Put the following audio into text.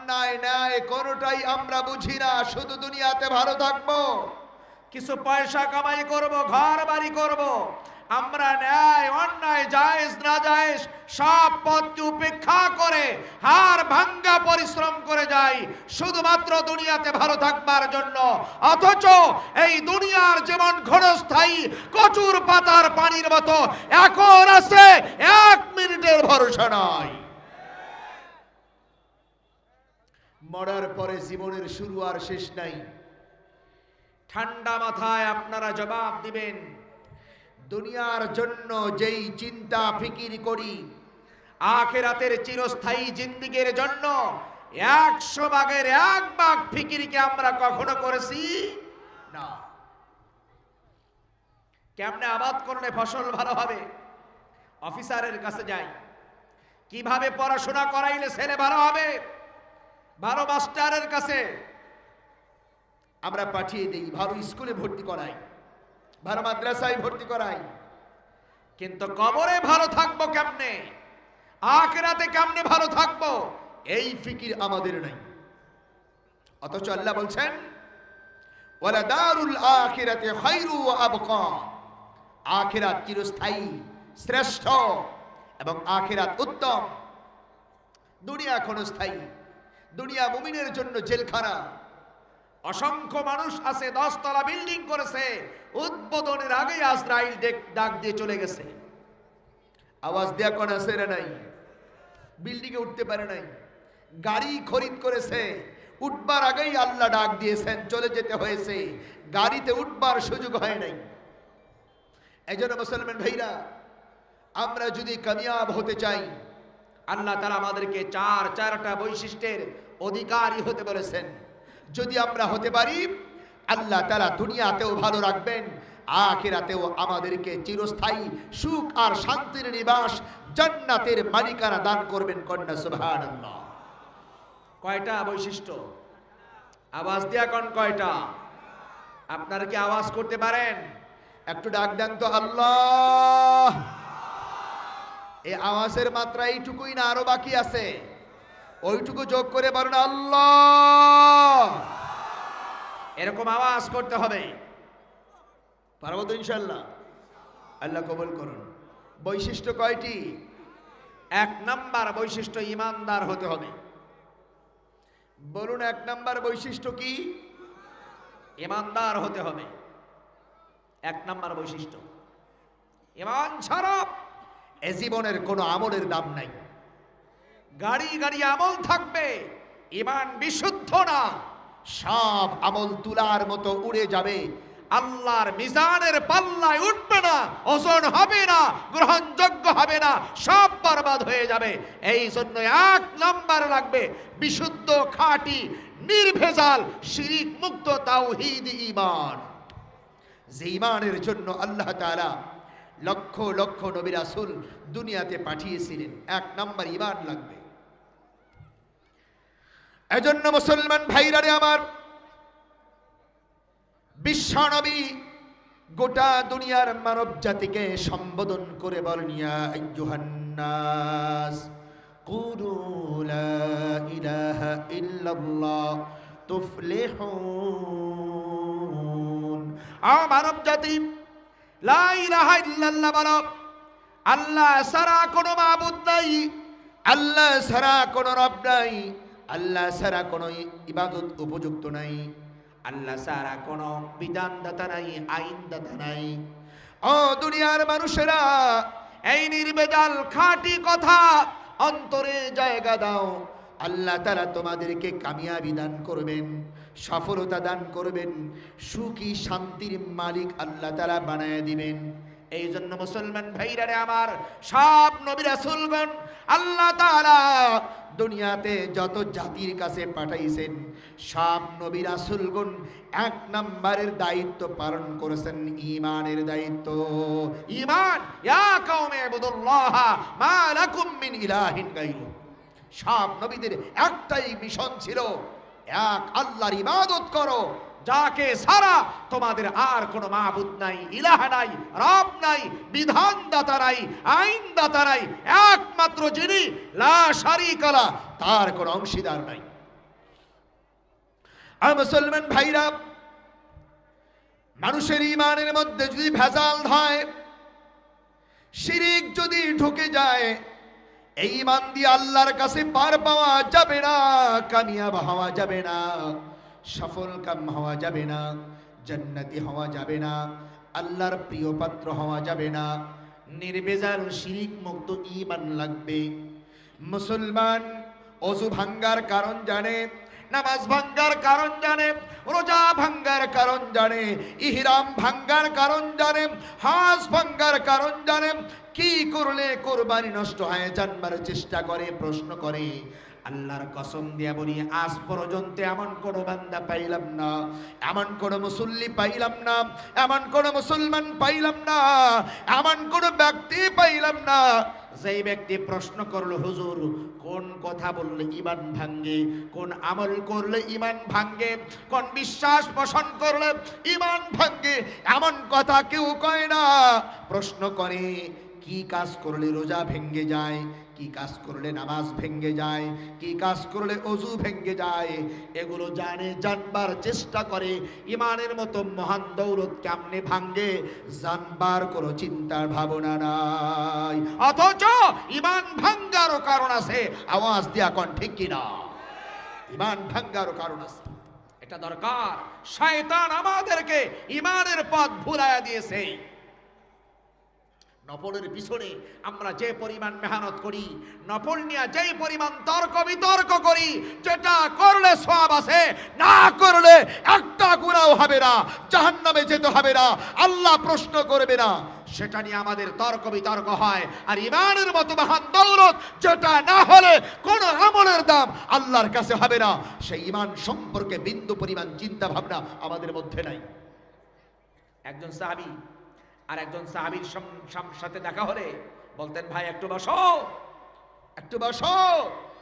অন্যায় ন্যায় কোনোটাই আমরা বুঝি না, শুধু দুনিয়াতে ভালো থাকবো, কিছু পয়সা কামাই করব, ঘর বাড়ি করব। আমরা ন্যায় অন্যায় জায়েজ না জায়েজ সব পথকে উপেক্ষা করে হাড় ভাঙ্গা পরিশ্রম করে যাই শুধুমাত্র দুনিয়াতে ভালো থাকবার জন্য। অথচ এই দুনিয়ার জীবন ক্ষণস্থায়ী, কচুর পাতার পানির মতো, এখন আছে, 1 মিনিটের ভরসা নাই। মরার পরে জীবনের শুরু আর শেষ নাই। ঠান্ডা মাথায় আপনারা জবাব দিবেন, দুনিয়ার জন্য যেই চিন্তা ফিকির করি, আখিরাতের চিরস্থায়ী জিন্দেগির জন্য 100 ভাগের 1 ভাগ ফিকিরকে আমরা কখনো করেছি না। কেমনে আবাদ করলে ফসল ভালো হবে, অফিসারের কাছে যাই, কিভাবে পড়াশোনা করাইলে ছেলে ভালো হবে, ভালো মাস্টারের কাছে আমরা পাঠিয়ে দিই, ভালো স্কুলে ভর্তি করাই, ভালো মাদ্রাসায় ভর্তি করাই, কিন্তু কবরে ভালো থাকবো কেমনে, আখিরাতে কেমনে ভালো থাকবো, এই ফিকির আমাদের নাই। অথচ আল্লাহ বলছেন ওয়ালা দারুল আখিরাতে খায়রু ওয়া আবকা, আখিরাত চিরস্থায়ী, শ্রেষ্ঠ এবং আখিরাত উত্তম। দুনিয়া ক্ষণস্থায়ী, দুনিয়া মুমিনের জন্য জেলখানা। অসংখ্য মানুষ আছে 10 তলা বিল্ডিং করেছে, উদ্বোধনের আগে আজরাইল ডাক দিয়ে চলে গেছে। আওয়াজ দেয়া কোন আছে রে নাই, বিল্ডিং এ উঠতে পারে নাই, গাড়ি খরিদ করেছে, উঠবার আগেই আল্লাহ ডাক দিয়েছেন, চলে যেতে হয়েছে, গাড়িতে উঠবার সুযোগ হয় নাই। এইজন্য মুসলমান ভাইরা, আমরা যদি কামিয়াব হতে চাই, আল্লাহ তাআলা আমাদেরকে চারটা বৈশিষ্ট্যের অধিকারী হতে বলেছেন। যদি আমরা হতে পারি, আল্লাহ তাআলা দুনিয়াতেও ভালো রাখবেন, আখিরাতেও আমাদেরকে চিরস্থায়ী সুখ আর শান্তির নিবাস, জান্নাতের মালিকানা দান করবেন। কন্যা সুবহানাল্লাহ। কয়টা বৈশিষ্ট্য? আওয়াজ দিয়া কোন কয়টা? আপনারা কি আওয়াজ করতে পারেন? একটু ডাক দেন তো আল্লাহ। এই আওয়াজের মাত্রা এইটুকুই না, আরো বাকি আছে, ওইটুকু যোগ করে বলুন আল্লাহ। এরকম আওয়াজ করতে হবে। পারবো তো ইনশাআল্লাহ? আল্লাহ কবুল করুন। বৈশিষ্ট্য কয়টি? 1 নাম্বার বৈশিষ্ট্য, ইমানদার হতে হবে। বলুন 1 নাম্বার বৈশিষ্ট্য কি? ইমানদার হতে হবে। 1 নাম্বার বৈশিষ্ট্য। ইমান ছাড়া এ জীবনের কোনো আমলের দাম নাই। গাড়ি গাড়ি আমল থাকবে, ইমান বিশুদ্ধ না, সব আমল তুলার মতো উড়ে যাবে, আল্লাহর মিজানের পাল্লায় উঠবে না, ওজন হবে না, গ্রহণযোগ্য হবে না, সব বরবাদ হয়ে যাবে। এই জন্য 1 নাম্বার লাগবে বিশুদ্ধ, খাঁটি, নির্ভেজাল, শিরিক মুক্ত তাওহীদ ঈমান। যে ঈমানের জন্য আল্লাহ তাআলা লক্ষ লক্ষ নবী রাসূল দুনিয়াতে পাঠিয়েছিলেন, 1 নাম্বার ঈমান লাগবে। এজন্য মুসলমান ভাইরা রে আমার, বিশ্ব নবী গোটা দুনিয়ার মানব জাতিকে সম্বোধন করে বলেন, ইয়া আইয়ুহান নাস কুলু লা ইলাহা ইল্লাল্লাহ তুফলিহুন। মানব জাতি, লা ইলাহা ইল্লাল্লাহ বলো, আল্লাহ ছাড়া কোনো মাবুদ নাই, আল্লাহ ছাড়া কোনো রব নাই, আল্লাহ ছাড়া কোনো ইবাদত উপযুক্ত নাই, আল্লাহ ছাড়া কোনো বিধানদাতা নাই, আইনদাতা নাই। ও দুনিয়ার মানুষেরা, এই নির্ভেজাল খাঁটি কথা অন্তরে জায়গা দাও। আল্লাহ তাআলা তোমাদেরকে কামিয়াবি দান করবেন, সফলতা দান করবেন, সুখী শান্তির মালিক আল্লাহ তাআলা বানায় দিবেন। এই জন্য মুসলমান ভাইরা রে আমার, সব নবী রাসূলগণ আল্লাহ তাআলা দুনিয়াতে যত জাতির কাছে পাঠাইছেন, সব নবী রাসূলগণ 1 নাম্বারের দায়িত্ব পালন করেছেন, ঈমানের দায়িত্ব। ঈমান, ইয়া কওমে ইবুদুল্লাহ মা লাকুম মিন ইলাহিন গায়রু। সব নবীদের একটাই মিশন ছিল, এক আল্লাহর ইবাদত করো, যাকে ছাড়া তোমাদের আর কোনো মাবুদ নাই, ইলাহ নাই, রব নাই, বিধানদাতা নাই, আইনদাতা নাই, একমাত্র যিনি লা শারীকা লা, তার কোনো অংশীদার নাই। আর মুসলমান ভাইরা, মানুষের ঈমানের মধ্যে যদি ভেজাল হয়, শিরিক যদি ঢুকে যায়, এই ঈমান দিয়ে আল্লাহর কাছে পার পাওয়া যাবে না, কামিয়াব হওয়া যাবে না, সফল কাম হওয়া যাবে না, জান্নাতি হওয়া যাবে না, আল্লাহর প্রিয় পাত্র হওয়া যাবে না। নির্ভেজাল শিরিক মুক্ত ঈমান লাগবে। মুসলমান ওযু ভাঙ্গার কারণ জানে, নামাজ ভাঙ্গার কারণ জানে, রোজা ভাঙ্গার কারণ জানে, ইহরাম ভাঙ্গার কারণ জানে, হজ ভাঙ্গার কারণ জানে। কি করলে কোরবানি নষ্ট হয়ে জানবার চেষ্টা করে, প্রশ্ন করে। আল্লাহর কসম দিয়া বলি, আজ পর্যন্ত এমন কোন বান্দা পাইলাম না, এমন কোন মুসল্লি পাইলাম না, এমন কোন মুসলমান পাইলাম না, এমন কোন ব্যক্তি পাইলাম না যেই ব্যক্তি প্রশ্ন করলো, হুজুর কোন কথা বললে ঈমান ভাঙ্গে, কোন আমল করলে ঈমান ভাঙ্গে, কোন বিশ্বাস পোষণ করলে ঈমান ভাঙ্গে, এমন কথা কেউ কয় না। প্রশ্ন করে কি কাজ করলে রোজা ভেঙ্গে যায়, কি কাজ করলে নামাজ ভেঙ্গে যায়, কি কাজ করলে ওযু ভেঙ্গে যায়, এগুলো জানে, জানবার চেষ্টা করে। ঈমানের মতো মহান দৌলত কেমনে ভাঙ্গে জানবার কোনো চিন্তার ভাবনা নাই, অথচ ঈমান ভাঙ্গারও কারণ আছে। আওয়াজ দিয়া কোন ঠিক কিনা? ঈমান ভাঙ্গারও কারণ আছে। এটা দরকার। শয়তান আমাদেরকে ঈমানের পথ ভুলাইয়া দিয়েছে। নফলের পিছনে আমরা যে পরিমাণ মেহনত করি, নফল নিয়ে যেই পরিমাণ তর্ক বিতর্ক করি, যেটা করলে সওয়াব আছে, না করলে একটা গুনাহও হবে না, জাহান্নামে যেতে হবে না, আল্লাহ প্রশ্ন করবে না, সেটা নিয়ে আমাদের তর্ক বিতর্ক হয়। আর ঈমানের মতো মহান দৌলত, যেটা না হলে কোন আমলের দাম আল্লাহর কাছে হবে না, সেই ঈমান সম্পর্কে বিন্দু পরিমাণ চিন্তা ভাবনা আমাদের মধ্যে নাই। একজন সাহাবী আর একজন সাহাবীর সাথে দেখা হলে বলতেন, ভাই একটু বসো, একটু বসো।